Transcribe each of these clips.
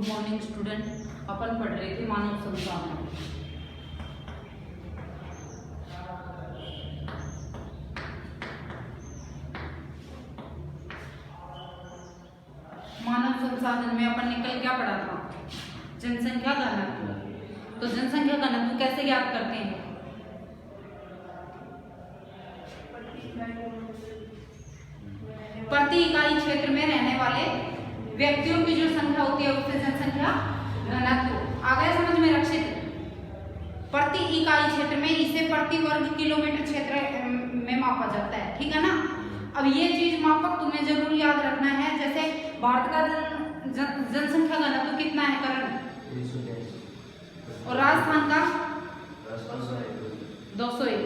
Good morning student. अपन पढ़ रहे थे मानव संसाधन। मानव संसाधन में अपन ने कल क्या पढ़ा था? जनसंख्या घनत्व। तो जनसंख्या घनत्व कैसे ज्ञात करते हैं? प्रति इकाई क्षेत्र में रहने वाले व्यक्तियों की जो संख्या होती है उससे जनसंख्या घनत्व। आ गया समझ में रक्षित? प्रति इकाई क्षेत्र में इसे प्रति वर्ग किलोमीटर क्षेत्र में मापा जाता है, ठीक है ना। अब ये चीज मापक तुम्हें जरूर याद रखना है। जैसे भारत का जनसंख्या घनत्व कितना है करण? और राजस्थान का 201,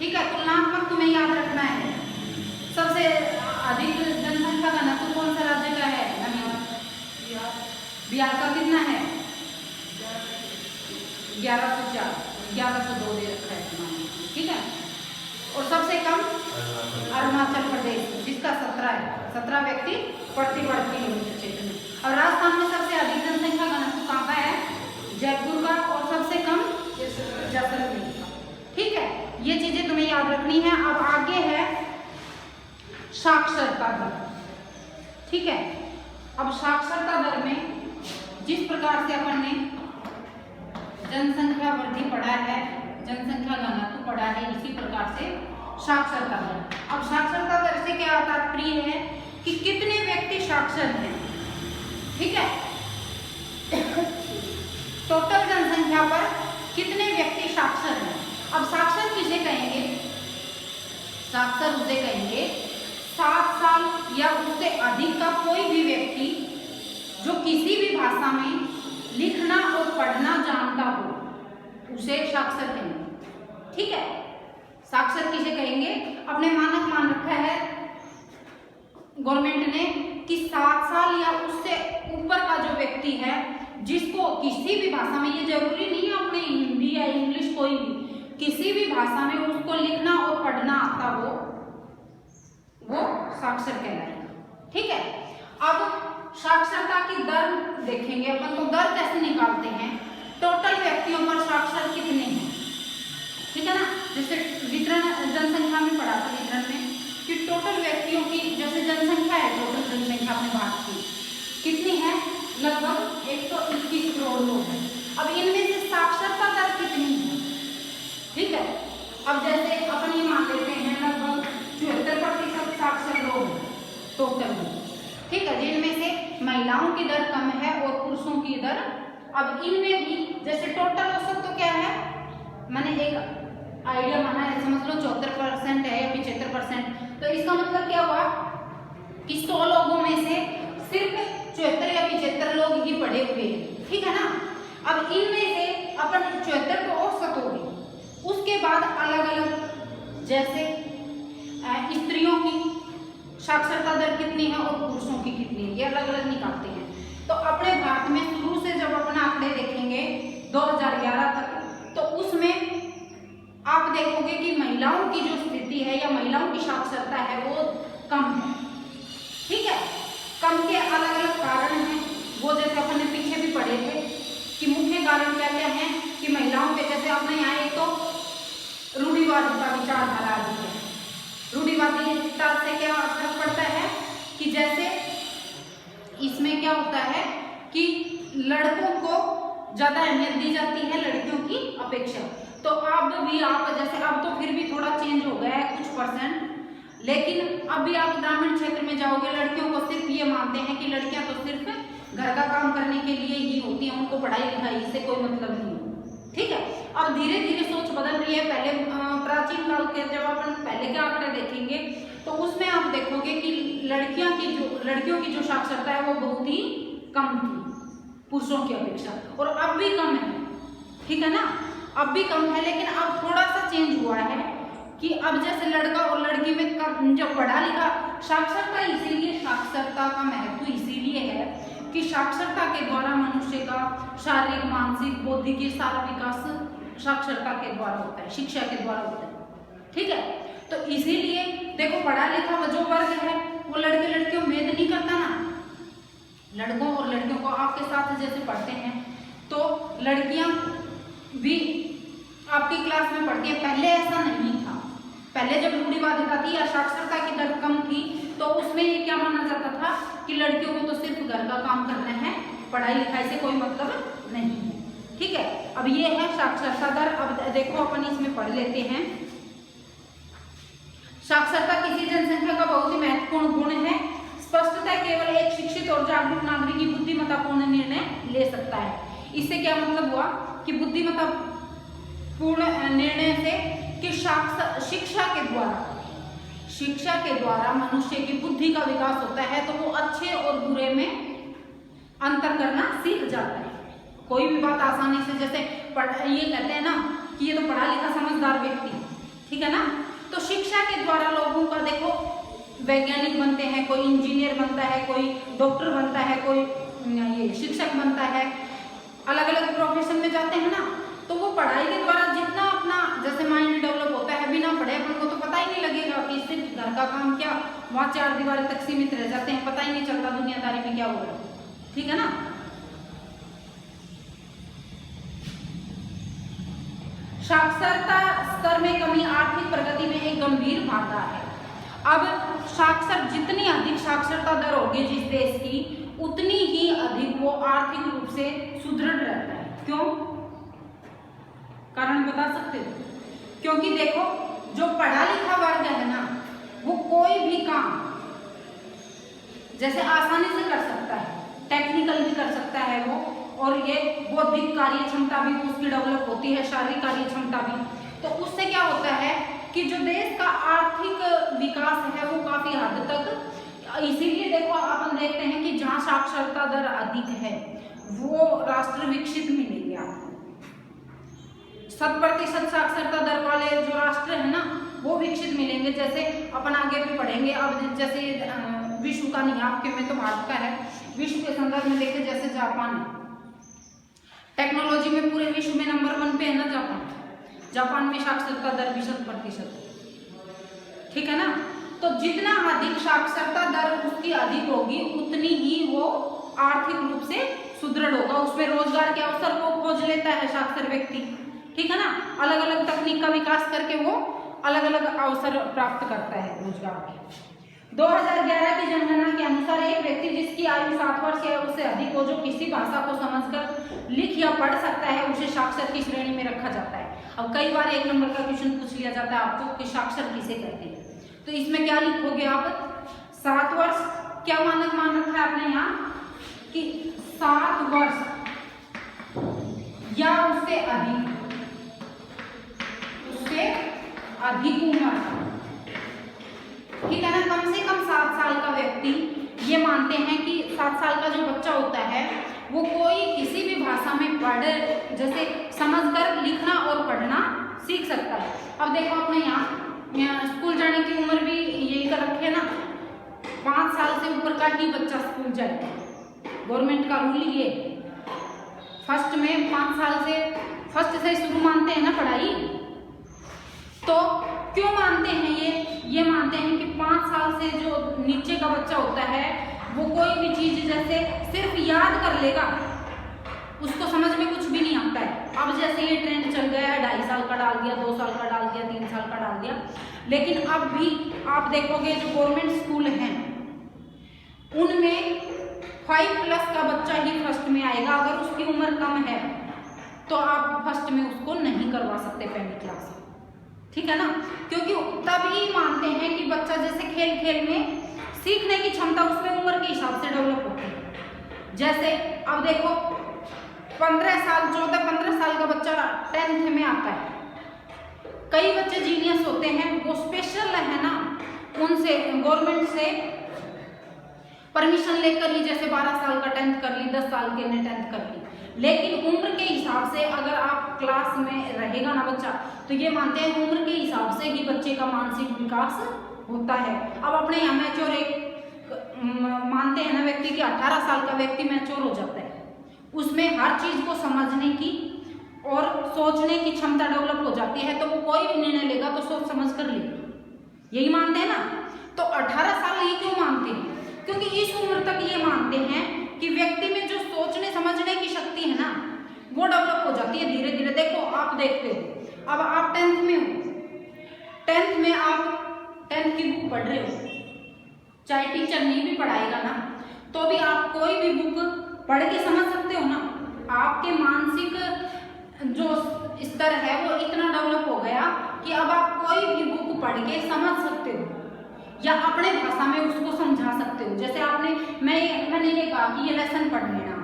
ठीक है। तुलनात्मक तुम्हें याद रखना है। सबसे अधिक जनसंख्या घनत्व कौन सा राज्य का है? बिहार का कितना है? 1104, 1102 दे रखा है, ठीक है। और सबसे कम अरुणाचल प्रदेश, जिसका 17 है, 17 व्यक्ति प्रति वर्ग किलोमीटर क्षेत्र में। और राजस्थान में सबसे अधिक जनसंख्या घनत्व कहाँ का है? जयपुर का। और सबसे कम जैसलमेर का, ठीक है। ये चीजें तुम्हें याद रखनी है। अब आगे है साक्षरता दर, ठीक है। अब साक्षरता दर में जिस प्रकार से अपन ने जनसंख्या वृद्धि पढ़ा है, जनसंख्या घनत्व पढ़ा है, इसी प्रकार से साक्षरता दर। अब साक्षरता दर से क्या तात्पर्य है कि कितने व्यक्ति साक्षर हैं, ठीक है। टोटल जनसंख्या पर कितने व्यक्ति साक्षर हैं। अब साक्षर किसे कहेंगे? साक्षर उसे कहेंगे 7 साल या उससे अधिक का कोई भी व्यक्ति जो किसी भी भाषा में लिखना और पढ़ना जानता हो, उसे साक्षर कहेंगे, ठीक है। साक्षर किसे कहेंगे? अपने मानक मान रखा है गवर्नमेंट ने कि 7 साल या उससे ऊपर का जो व्यक्ति है, जिसको किसी भी भाषा में, ये जरूरी नहीं है अपने हिंदी या इंग्लिश, कोई भी किसी भी भाषा में उसको लिखना और पढ़ना आता हो, वो साक्षर कहलाएगा, ठीक है। अब साक्षरता की दर देखेंगे अपन। तो दर कैसे निकालते हैं? टोटल व्यक्तियों पर साक्षर कितने हैं, ठीक है ना। जैसे वितरण जनसंख्या में पढ़ा था, वितरण में कि टोटल व्यक्तियों की जैसे जनसंख्या है, टोटल जनसंख्या अपने भारत की कितनी है? लगभग 121 करोड़ लोग हैं। अब इनमें से साक्षरता दर कितनी है, ठीक है। अब जैसे अपन ये मान लेते हैं लगभग 74% साक्षर लोग हैं टोटल में, ठीक है, जिनमें से महिलाओं की दर कम है और पुरुषों की दर। अब इनमें भी जैसे टोटल औसत तो क्या है, मैंने एक आइडिया माना है, समझ लो 74% है या 75%। तो इसका मतलब क्या हुआ कि 100 लोगों में से सिर्फ 74 या 75 लोग ही पढ़े हुए हैं, ठीक है ना। अब इनमें से अपन 74 तो औसत हो गई, उसके बाद अलग अलग जैसे स्त्रियों की साक्षरता दर कितनी है और पुरुषों की कितनी है, ये अलग अलग निकालते हैं। तो अपने भारत में शुरू से जब अपन आंकड़े देखेंगे 2011 तक, तो उसमें आप देखोगे कि महिलाओं की जो स्थिति है या महिलाओं की साक्षरता है वो कम है, ठीक है। कम के अलग अलग कारण हैं, वो जैसे अपन ने पीछे भी पढ़े थे कि मुख्य कारण क्या क्या है कि महिलाओं के, जैसे अपने यहाँ एक तो रूढ़िवादिता विचारधारा आ है। रूढ़िवादिता से क्या फर्क पड़ता है कि जैसे इसमें क्या होता है कि लड़कों को ज्यादा अहमियत दी जाती है लड़कियों की अपेक्षा। तो अब भी आप जैसे, अब तो फिर भी थोड़ा चेंज हो गया है कुछ %, लेकिन अब भी आप ग्रामीण क्षेत्र में जाओगे, लड़कियों को सिर्फ ये मानते हैं कि लड़कियां तो सिर्फ घर का काम करने के लिए ही होती हैं, उनको पढ़ाई लिखाई से कोई मतलब नहीं है, ठीक है। अब धीरे धीरे सोच बदल रही है। पहले प्राचीन काल के जब अपन पहले के आंकड़े देखेंगे तो उसमें आप देखोगे कि लड़कियों की जो साक्षरता है वो बहुत ही कम थी पुरुषों की अपेक्षा, और अब भी कम है, ठीक है ना। अब भी कम है, लेकिन अब थोड़ा सा चेंज हुआ है कि अब जैसे लड़का और लड़की में जो पढ़ा लिखा, साक्षरता इसीलिए, साक्षरता का महत्व इसीलिए है कि साक्षरता के द्वारा मनुष्य का शारीरिक, मानसिक, बौद्धिक सारा विकास साक्षरता के द्वारा होता है, शिक्षा के द्वारा होता है, ठीक है। तो इसीलिए देखो पढ़ा लिखा जो वर्ग है वो लड़के लड़कियों भेद नहीं करता ना, लड़कों और लड़कियों को आपके साथ जैसे पढ़ते हैं तो लड़कियां भी आपकी क्लास में पढ़ती है। पहले ऐसा नहीं था, पहले जब रूढ़िवादिता थी या साक्षरता की दर कम थी तो उसमें ये क्या माना जाता था कि लड़कियों को तो सिर्फ घर का काम करना है, पढ़ाई लिखाई से कोई मतलब नहीं है। ठीक है, अब ये है साक्षरता दर। अब देखो अपन इसमें पढ़ लेते हैं। साक्षरता किसी जनसंख्या का बहुत ही महत्वपूर्ण गुण है। स्पष्टतः केवल एक शिक्षित और जागरूक नागरिक ही बुद्धिमत्तापूर्ण निर्णय ले सकता है। इससे क्या मतलब हुआ कि बुद्धिमत्तापूर्ण निर्णय से कि शिक्षा के द्वारा मनुष्य की बुद्धि का विकास होता है, तो वो अच्छे और बुरे में अंतर करना सीख जाता है। कोई भी बात आसानी से, जैसे ये कहते हैं ना कि ये तो पढ़ा लिखा समझदार व्यक्ति, ठीक है ना। तो शिक्षा के द्वारा लोगों का देखो वैज्ञानिक बनते हैं, कोई इंजीनियर बनता है, कोई डॉक्टर बनता है, कोई ये शिक्षक बनता है, अलग अलग प्रोफेशन में जाते हैं ना। तो वो पढ़ाई के द्वारा जितना अपना जैसे माइंड डेवलप होता है, बिना पढ़े अपन को तो पता ही नहीं लगेगा कि सिर्फ घर का काम क्या, वहाँ 4 दीवारी तक सीमित रह जाते हैं, पता ही नहीं चलता दुनियादारी में क्या हो रहा है, ठीक है ना। साक्षरता स्तर में कमी आर्थिक प्रगति में एक गंभीर बाधा है। अब जितनी अधिक साक्षरता दर होगी जिस देश की, उतनी ही अधिक वो आर्थिक रूप से सुदृढ़ रहता है। क्यों? कारण बता सकते हो? क्योंकि देखो जो पढ़ा लिखा वर्ग है ना, वो कोई भी काम जैसे आसानी से कर सकता है, टेक्निकल भी कर सकता है वो, और ये बौद्धिक कार्य क्षमता भी उसकी डेवलप होती है, शारीरिक कार्य क्षमता भी। तो उससे क्या होता है कि जो देश का आर्थिक विकास है वो काफी हद तक, इसीलिए देखो अपन देखते हैं कि जहाँ साक्षरता दर अधिक है वो राष्ट्र विकसित मिलेंगे आपको। 100% साक्षरता दर वाले जो राष्ट्र है ना वो विकसित मिलेंगे। जैसे अपन आगे भी पढ़ेंगे, अब जैसे विश्व का नहीं, आपके में तो भारत का है, विश्व के संदर्भ में देखें जैसे जापान है, टेक्नोलॉजी में पूरे विश्व में नंबर 1 पे है ना जापान में साक्षरता दर 20%, ठीक है ना। तो जितना अधिक साक्षरता दर उसकी अधिक होगी, उतनी ही वो आर्थिक रूप से सुदृढ़ होगा, उसमें रोजगार के अवसर को खोज लेता है साक्षर व्यक्ति, ठीक है ना। अलग अलग तकनीक का विकास करके वो अलग अलग अवसर प्राप्त करता है रोजगार के। 2011 की जनगणना के अनुसार एक व्यक्ति जिसकी आयु 7 वर्ष या उससे अधिक हो, जो किसी भाषा को समझकर लिख या पढ़ सकता है, उसे साक्षर की श्रेणी में रखा जाता है। अब कई बार 1 नंबर का क्वेश्चन पूछ लिया जाता है आपको कि साक्षर किसे कहते हैं, तो इसमें क्या लिखोगे आप? 7 वर्ष क्या मानक मान रखा है आपने यहाँ कि 7 वर्ष या उससे अधिक उम्र, ठीक है ना। कम से कम 7 साल का व्यक्ति, ये मानते हैं कि 7 साल का जो बच्चा होता है वो कोई किसी भी भाषा में जैसे समझकर लिखना और पढ़ना सीख सकता है। अब देखो अपने यहाँ स्कूल जाने की उम्र भी यही कर रखे है ना, 5 साल से ऊपर का ही बच्चा स्कूल जाए, गवर्नमेंट का रूल ये। फर्स्ट में 5 साल से, फर्स्ट से शुरू मानते हैं ना पढ़ाई। तो क्यों मानते हैं ये मानते हैं कि 5 साल से जो नीचे का बच्चा होता है वो कोई भी चीज जैसे सिर्फ याद कर लेगा, उसको समझ में कुछ भी नहीं आता है। अब जैसे ये ट्रेंड चल गया है, 2.5 साल का डाल दिया, 2 साल का डाल दिया, 3 साल का डाल दिया, लेकिन अब भी आप देखोगे जो गवर्नमेंट स्कूल हैं उनमें 5+ का बच्चा ही फर्स्ट में आएगा। अगर उसकी उम्र कम है तो आप फर्स्ट में उसको नहीं करवा सकते पहली क्लास, ठीक है ना। क्योंकि तभी मानते हैं कि बच्चा जैसे खेल खेल में सीखने की क्षमता उसमें उम्र के हिसाब से डेवलप होती है। जैसे अब देखो 14-15 साल का बच्चा 10th में आता है, कई बच्चे जीनियस होते हैं, वो स्पेशल है ना, उनसे गवर्नमेंट से परमिशन लेकर ही जैसे 12 साल का 10th कर ली, 10 साल के ने 10th कर ली, लेकिन उम्र के हिसाब से अगर आप क्लास में रहेगा ना बच्चा, तो ये मानते हैं उम्र के हिसाब से ही बच्चे का मानसिक विकास होता है। अब अपने यहाँ मैच्योर मानते हैं ना व्यक्ति कि 18 साल का व्यक्ति मैच्योर हो जाता है, उसमें हर चीज को समझने की और सोचने की क्षमता डेवलप हो जाती है, तो वो कोई भी निर्णय लेगा तो सोच समझ कर लेगा, यही मानते हैं ना। तो 18 साल ये क्यों मानते हैं? क्योंकि इस उम्र तक ये मानते हैं कि व्यक्ति में जो सोचने समझने की शक्ति है ना वो डेवलप हो जाती है धीरे धीरे। देखो आप देखते हो, अब आप 10th में हो, 10th में आप 10th की बुक पढ़ रहे हो, चाहे टीचर नहीं भी पढ़ाएगा ना तो भी आप कोई भी बुक पढ़ के समझ सकते हो ना। आपके मानसिक जो स्तर है वो इतना डेवलप हो गया कि अब आप कोई भी बुक पढ़ के समझ सकते हो या अपने भाषा में उसको समझा सकते हो। जैसे आपने मैंने ये कहा कि ये लेसन पढ़ लेना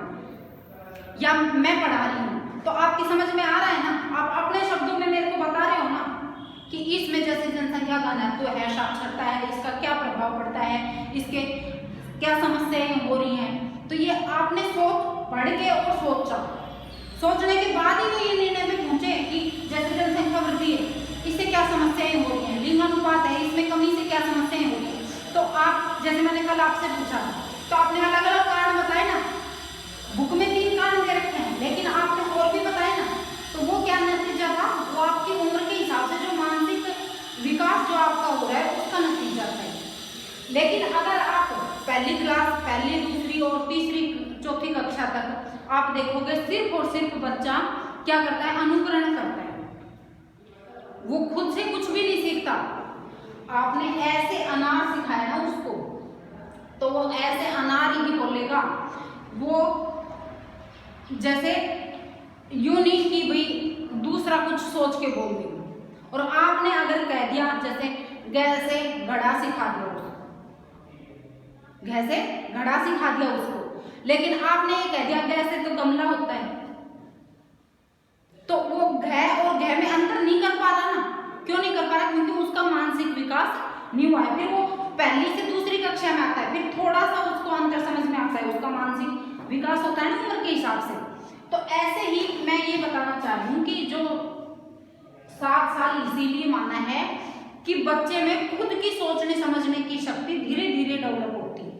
या मैं पढ़ा रही हूँ तो आपकी समझ में आ रहा है ना, आप अपने शब्दों में मेरे को बता रहे हो ना कि इसमें जैसे जनसंख्या घनत्व है, साक्षरता है, इसका क्या प्रभाव पड़ता है, इसके क्या समस्याएं हो रही हैं। तो ये आपने पढ़ के और सोचने के बाद ही तो ये निर्णय में पहुंचे कि जैसे जनसंख्या वृद्धि है इससे क्या समस्याएं हो रही हैं, लिंगानुपात है इसमें कमी से क्या समस्याएं हो रही हैं। तो आप जैसे मैंने कल आपसे पूछा तो आपने अलग अलग कारण बताए ना, बुक में 3 कारण दे रखे हैं लेकिन आपने और भी बताए ना, तो वो क्या नतीजा था, वो आपकी उम्र के हिसाब से जो मानसिक विकास जो आपका हो रहा है उसका नतीजा था। लेकिन अगर आप पहली क्लास, पहली, दूसरी और तीसरी, चौथी कक्षा तक आप देखोगे सिर्फ और सिर्फ बच्चा क्या करता है, अनुकरण करता है, वो खुद से कुछ भी नहीं सीखता। आपने ऐसे अनार सिखाया ना उसको तो वो ऐसे अनार ही बोलेगा, वो जैसे यूं नहीं कि भाई दूसरा कुछ सोच के बोल दे। और आपने अगर कह दिया जैसे गै से घड़ा सिखा दिया उसको, घै से घड़ा सिखा दिया उसको, लेकिन आपने ये कह दिया गै से तो गमला होता है, तो वो घै और घै में अंतर नहीं कर पा रहा ना। क्यों नहीं कर पा रहा, क्योंकि उसका मानसिक विकास नहीं हुआ है। फिर वो पहली से दूसरी कक्षा में आता है, फिर थोड़ा सा उसको अंतर समझ में आता है, उसका मानसिक विकास होता है ना उम्र के हिसाब से। तो ऐसे ही मैं ये बताना चाह रही हूँ कि जो 7 साल इसीलिए माना है कि बच्चे में खुद की सोचने समझने की शक्ति धीरे धीरे डेवलप होती है,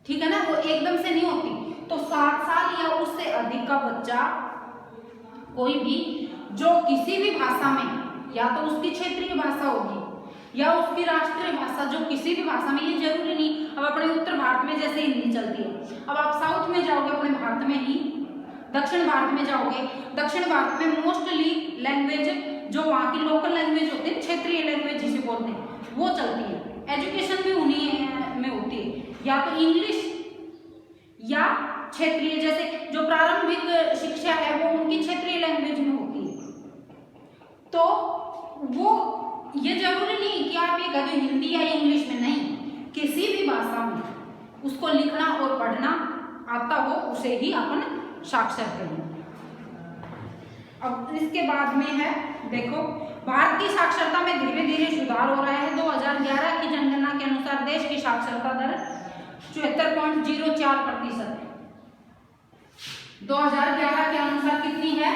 ठीक है ना, वो एकदम से नहीं होती। तो 7 साल या उससे अधिक का बच्चा कोई भी जो किसी भी भाषा में, या तो उसकी क्षेत्रीय भाषा होगी या उसकी राष्ट्रीय भाषा, जो किसी भी भाषा में, ये जरूरी नहीं अब अपने उत्तर भारत में जैसे हिंदी चलती है, अब आप साउथ में जाओगे अपने भारत में ही, दक्षिण भारत में जाओगे, दक्षिण भारत में मोस्टली लैंग्वेज जो वहाँ की लोकल लैंग्वेज होती है, क्षेत्रीय लैंग्वेज जिसे बोलते हैं, वो चलती है। एजुकेशन भी उन्हीं में होती है, या तो इंग्लिश या क्षेत्रीय, जैसे जो प्रारंभिक शिक्षा है वो उनकी क्षेत्रीय लैंग्वेज में होती है। तो वो ये जरूरी नहीं कि आप ये कहें हिंदी या इंग्लिश में, नहीं, किसी भी भाषा में उसको लिखना और पढ़ना आता हो उसे ही अपन साक्षर कहेंगे। अब इसके बाद में है, देखो भारत की साक्षरता में धीरे धीरे सुधार हो रहा है। 2011 की जनगणना के अनुसार देश की साक्षरता दर 74.04%। 2011 के अनुसार कितनी है,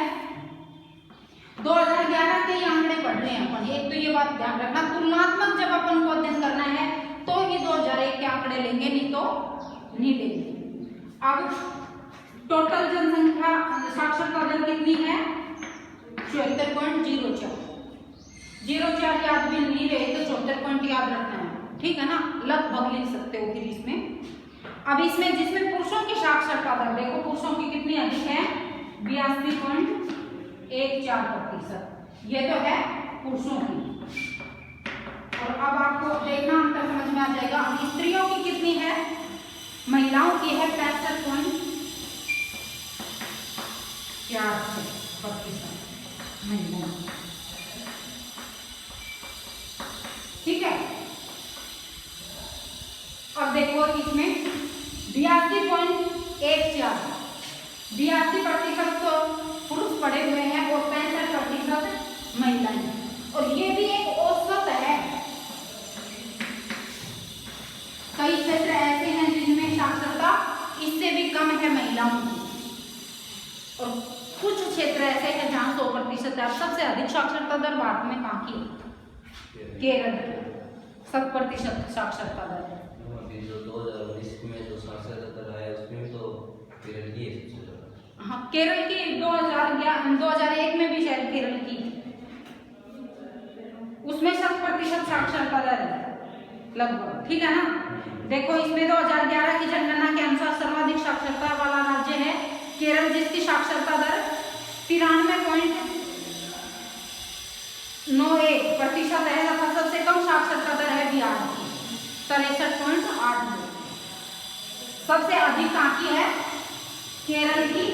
2011 के ही आंकड़े पढ़ रहे हैं अपन। एक तो ये बात ध्यान रखना, तुलनात्मक जब अपन को अध्ययन करना है तो ही 2001 के आंकड़े लेंगे, नहीं तो नहीं लेंगे। अब टोटल जनसंख्या साक्षरता दर कितनी है, 74.04। 04 याद भी नहीं रहे तो 74 पॉइंट याद रखना है, ठीक है ना, लगभग लिख सकते हो फिर इसमें। अब इसमें जिसमें पुरुषों की साक्षरता दर देखो, पुरुषों की कितनी अधिक है, 82.14%, ये तो है पुरुषों की। और अब आपको देखना अंतर समझ में आ जाएगा। स्त्रियों की कितनी है, महिलाओं की है 65.46% महिलाओं, ठीक है। अब देखो इसमें 82.14% तो पुरुष पढ़े हुए हैं और 65% महिलाएं, और ये भी एक औसत है। कई क्षेत्र ऐसे हैं जिनमें साक्षरता इससे भी कम है महिलाओं की, और कुछ क्षेत्र ऐसे हैं जहां 100% है। सबसे अधिक साक्षरता दर भारत में कहाँ की है, केरल, 7% साक्षरता दर है। जो 2019 में जो साक्षरता दर आया उसमें तो केरल की है सबसे ज्यादा। हाँ, केरल की 2001 में भी शायद केरल की, उसमें 7% साक्षरता दर है लगभग, ठीक है ना। देखो इसमें 2011 की जनगणना के अनुसार सर्वाधिक साक्षरता वाला राज्य है केरल, जिसकी साक्षरता दर 93.91% है तथा सबसे कम साक्षरता दर है बिहार की 63.82। सबसे अधिक कहाँ की है? केरल की,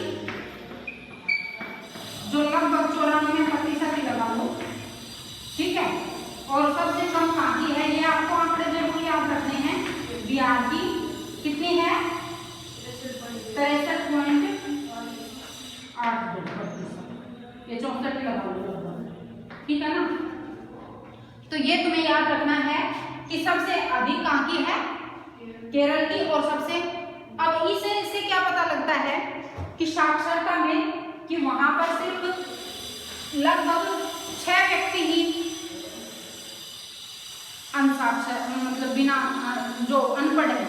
जो लगभग 94% ही लगा लो, ठीक है। और सबसे कम कहाँ की है? ये आपको आंकड़े जरूर याद रखने हैं। बिहार की कितनी है? 63.82%। ये 64 लगा लो, ठीक है ना। तो ये तुम्हें याद रखना है कि सबसे अधिक कहाँ की है? केरल की। और सबसे, अब इससे क्या पता लगता है कि साक्षरता में कि वहां पर सिर्फ लगभग 6 व्यक्ति ही अनसाक्षर, मतलब बिना, जो अनपढ़ है,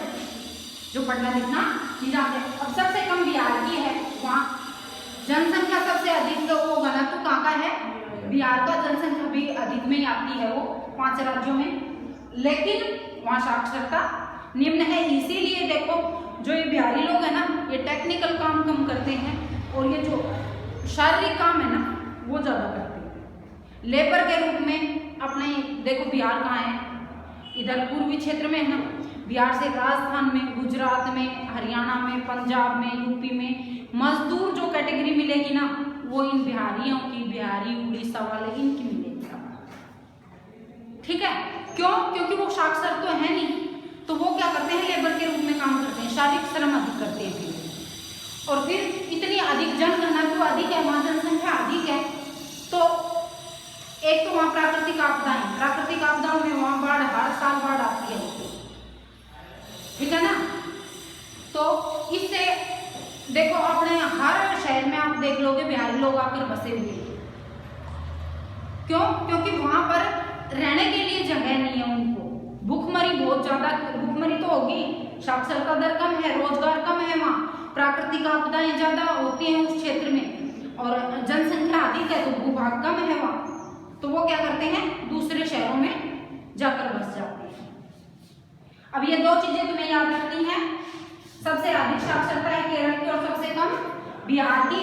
जो पढ़ना लिखना नहीं जानते। अब सबसे कम बिहार की है, वहाँ जनसंख्या सबसे अधिक, तो वो घनत्व कहाँ का है? बिहार का जनसंख्या भी अधिक में ही आती है, वो 5 राज्यों में, लेकिन वहाँ साक्षरता निम्न है। इसीलिए देखो जो ये बिहारी लोग हैं ना, ये टेक्निकल काम कम करते हैं और ये जो शारीरिक काम है ना वो ज्यादा करते हैं। लेबर के रूप में अपने, देखो बिहार कहाँ है? इधर पूर्वी क्षेत्र में है ना। बिहार से राजस्थान में, गुजरात में, हरियाणा में, पंजाब में, यूपी में मजदूर जो कैटेगरी मिलेगी ना, वो इन बिहारियों की, बिहारी, उड़ीसा वाले, इनकी मिलेगी, ठीक है। क्यों? क्योंकि वो साक्षर तो है नहीं, तो वो क्या करते हैं? लेबर के रूप में काम करते हैं, शारीरिक श्रम अधिक करते हैं। और फिर इतनी अधिक जनघनत्व अधिक है, वहां जनसंख्या अधिक है, तो एक तो वहां प्राकृतिक आपदाएं, प्राकृतिक आपदाओं में वहां बाढ़, हर साल बाढ़ आती है, ठीक है ना। तो इससे देखो अपने हर शहर में आप देख लोगे बिहारी लोग आकर बसे हुए हैं। क्यों? क्योंकि वहां पर रहने के लिए जगह नहीं है उनको। भूखमरी बहुत ज्यादा, भूखमरी तो होगी, साक्षरता दर कम है, रोजगार कम है, वहाँ प्राकृतिक आपदाएं ज्यादा होती हैं उस क्षेत्र में, और जनसंख्या अधिक है तो भूभाग कम है वहाँ, तो वो क्या करते हैं? दूसरे शहरों में जाकर बस जाते हैं। अब ये 2 चीजें तुम्हें याद रखनी है, सबसे अधिक साक्षरता है केरल की और सबसे कम बिहार की।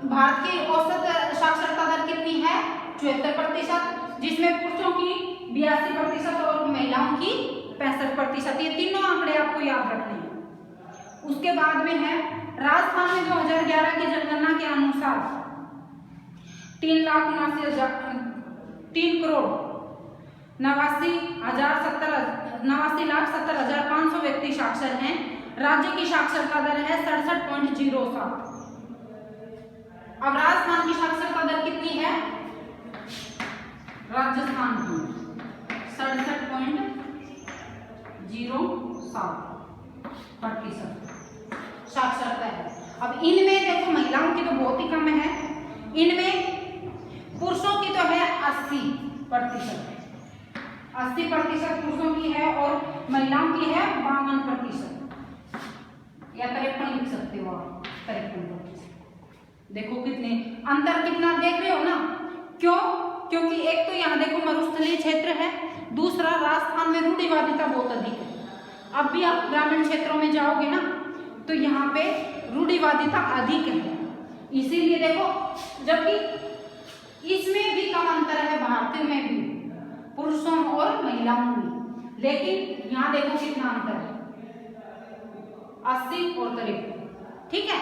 भारत की औसत साक्षरता दर कितनी है? 74%, जिसमें पुरुषों की 82% और महिलाओं की 65%। ये तीनों आंकड़े आपको याद रखने हैं। उसके बाद में है राजस्थान में 2011 की जनगणना के अनुसार 3,89,70,500 व्यक्ति साक्षर हैं। राज्य की साक्षरता दर है 67.07। अब राजस्थान की साक्षरता दर कितनी है? राजस्थान की 67.07% साक्षरता है। अब इनमें देखो महिलाओं की तो बहुत ही कम है, इनमें पुरुषों की तो है 80%, 80% पुरुषों की है और महिलाओं की है 52%, या 53 लिख सकते हो आप, 53%। देखो कितने अंतर, कितना देख रहे हो ना। क्यों? क्योंकि एक तो यहाँ देखो मरुस्थलीय क्षेत्र है, दूसरा राजस्थान में रूढ़िवादिता बहुत अधिक है। अब भी आप ग्रामीण क्षेत्रों में जाओगे ना तो यहाँ पे रूढ़िवादिता अधिक है, इसीलिए देखो, जबकि इसमें भी कम अंतर है, भारतीयों में भी, पुरुषों और महिलाओं में, लेकिन यहाँ देखो कितना अंतर है, 80 और 53, ठीक है।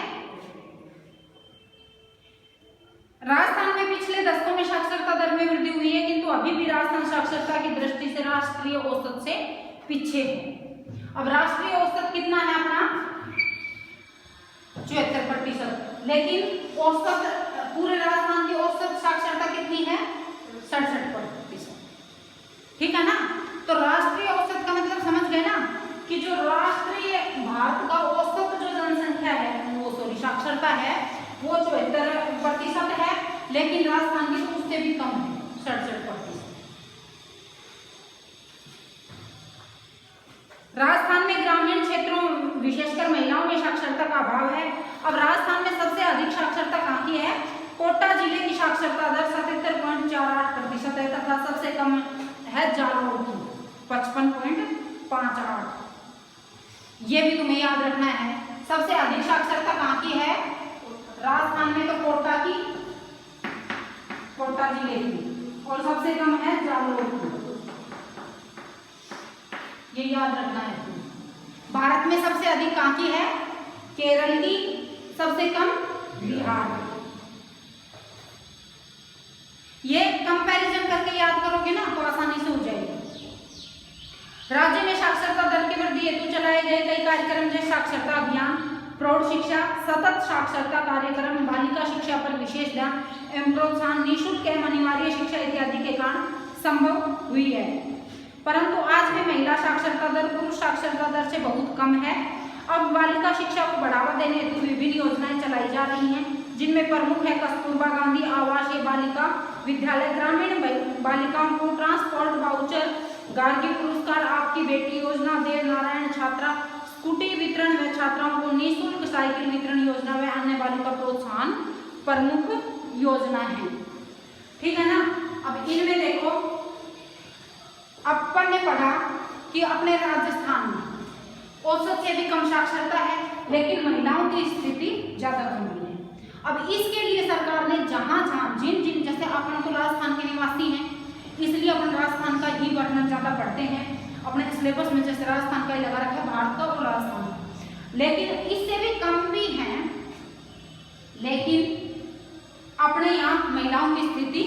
राजस्थान में पिछले दशकों में साक्षरता दर में वृद्धि हुई है, किंतु अभी भी राजस्थान साक्षरता की दृष्टि से राष्ट्रीय औसत से पीछे है। अब राष्ट्रीय औसत कितना है अपना? 74%, लेकिन औसत पूरे राजस्थान की औसत साक्षरता कितनी है? 67%, ठीक है ना। तो राष्ट्रीय औसत का मतलब समझ गए ना कि जो राष्ट्रीय भारत का औसत जो जनसंख्या है, वो सॉरी साक्षरता है, वो 74% है, लेकिन राजस्थान की तो उससे भी कम है, 67%। राजस्थान में ग्रामीण क्षेत्रों विशेषकर महिलाओं में साक्षरता का अभाव है। अब राजस्थान में सबसे अधिक साक्षरता कहाँ की है? कोटा जिले की साक्षरता दर 77.48% है तथा सबसे कम है जालौर की 55.58। ये भी तुम्हें याद रखना है। सबसे अधिक साक्षरता कहाँ की है? राजस्थान में तो कोटा जिले की, और सबसे कम है जालौर की। ये याद रखना है। भारत में सबसे अधिक कहाँ की है? केरल की, सबसे कम बिहार। ये कंपैरिजन करके याद करोगे ना तो आसानी से हो जाएगा। राज्य में साक्षरता दर की वृद्धि हेतु चलाए गए कई कार्यक्रम जैसे साक्षरता अभियान, प्रौढ़ शिक्षा, सतत साक्षरता कार्यक्रम, बालिका शिक्षा पर विशेष ध्यान एवं प्रोत्साहन, निःशुल्क एवं अनिवार्य शिक्षा इत्यादि के कारण संभव हुई है। परंतु आज भी महिला साक्षरता दर पुरुष साक्षरता दर से बहुत कम है। अब बालिका शिक्षा को बढ़ावा देने हेतु विभिन्न योजनाएं चलाई जा रही हैं, जिनमें प्रमुख है कस्तूरबा गांधी आवासीय बालिका विद्यालय, ग्रामीण बालिकाओं को ट्रांसपोर्ट वाउचर, गार्गी पुरस्कार, आपकी बेटी योजना, देव नारायण छात्रा स्कूटी वितरण व छात्राओं को निःशुल्क साइकिल वितरण योजना व अन्य बालिका प्रोत्साहन प्रमुख योजना है। ठीक है ना। अब इनमें देखो, अपन ने पढ़ा कि अपने राजस्थान में औसत से भी कम साक्षरता है, लेकिन महिलाओं की स्थिति ज्यादा गंभीर है। अब इसके लिए सरकार ने जहां जहां जिन जिन, जैसे अपन तो राजस्थान के निवासी हैं, इसलिए अपन राजस्थान का ही वर्णन ज्यादा पढ़ते हैं। अपने सिलेबस में जैसे राजस्थान का ही लगा रखा है, भारत का और राजस्थान का, लेकिन इससे भी कम भी है। लेकिन अपने यहाँ महिलाओं की स्थिति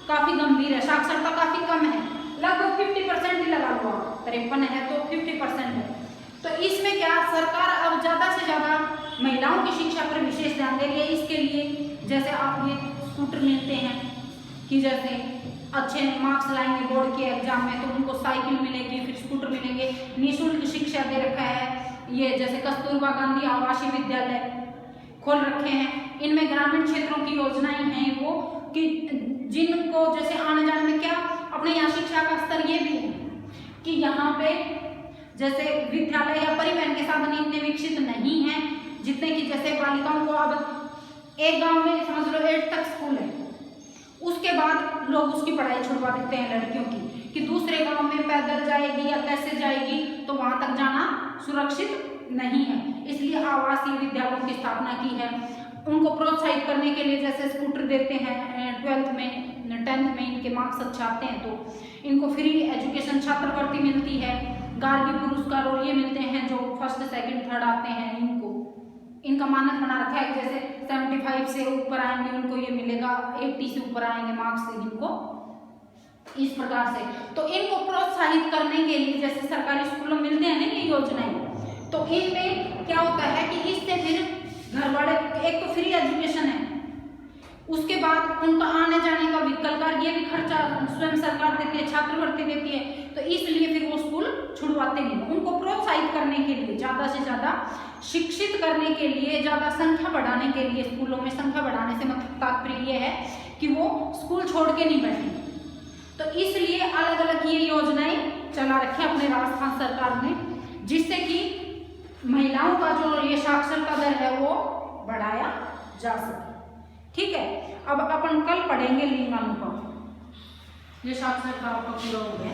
काफी गंभीर है, साक्षरता काफी कम है, लगभग 50% ही लगा हुआ, 53 है तो 50% है। तो इसमें क्या सरकार अब ज्यादा से ज्यादा महिलाओं की शिक्षा पर विशेष ध्यान दे रही है। इसके लिए जैसे आप ये स्कूटर मिलते हैं कि जैसे अच्छे मार्क्स लाएंगे बोर्ड के एग्जाम में तो उनको साइकिल मिलेगी, फिर स्कूटर मिलेंगे, निःशुल्क शिक्षा दे रखा है। ये जैसे कस्तूरबा गांधी आवासीय विद्यालय खोल रखे हैं, इनमें ग्रामीण क्षेत्रों की योजनाएं हैं वो कि जिनको जैसे आने जाने में क्या अपने यहाँ शिक्षा का स्तर ये भी है कि यहाँ पे जैसे विद्यालय या परिवहन के साधन इतने विकसित नहीं है जितने कि जैसे बालिकाओं को अब एक गांव में समझ लो 8 तक स्कूल है, उसके बाद लोग उसकी पढ़ाई छुड़वा देते हैं लड़कियों की कि दूसरे गांव में पैदल जाएगी या कैसे जाएगी, तो वहां तक जाना सुरक्षित नहीं है। इसलिए आवासीय विद्यालयों की स्थापना की है। उनको प्रोत्साहित करने के लिए जैसे स्कूटर देते हैं, 12th में 10th में इनके मार्क्स अच्छे आते हैं तो इनको फ्री एजुकेशन छात्रवृत्ति मिलती है, गार्गी पुरस्कार और ये मिलते हैं जो फर्स्ट सेकंड थर्ड आते हैं, इनका मानक बना रखा है जैसे 75 से ऊपर आएंगे उनको ये मिलेगा, 80 से ऊपर आएंगे मार्क्स से इनको, इस प्रकार से। तो इनको प्रोत्साहित करने के लिए जैसे सरकारी स्कूलों में मिलते हैं ना ये योजनाएं, तो इनमें क्या होता है कि इससे फिर घर वाले एक तो फ्री एजुकेशन है, उसके बाद उनका आने जाने का व्हीकल का ये भी खर्चा स्वयं सरकार देती है, छात्रवृत्ति देती है, तो इसलिए फिर वो स्कूल छुड़वाते नहीं। उनको प्रोत्साहित करने के लिए, ज्यादा से ज्यादा शिक्षित करने के लिए, ज्यादा संख्या बढ़ाने के लिए, स्कूलों में संख्या बढ़ाने से मतलब तात्पर्य ये है कि वो स्कूल छोड़ के नहीं बैठे, तो इसलिए अलग अलग ये योजनाएं चला रखे अपने राजस्थान सरकार ने, जिससे कि महिलाओं का जो ये साक्षरता दर है वो बढ़ाया जा सके। ठीक है। अब अपन कल पढ़ेंगे लिंगानुपात, ये साक्षरता आपका पूरा हो गया।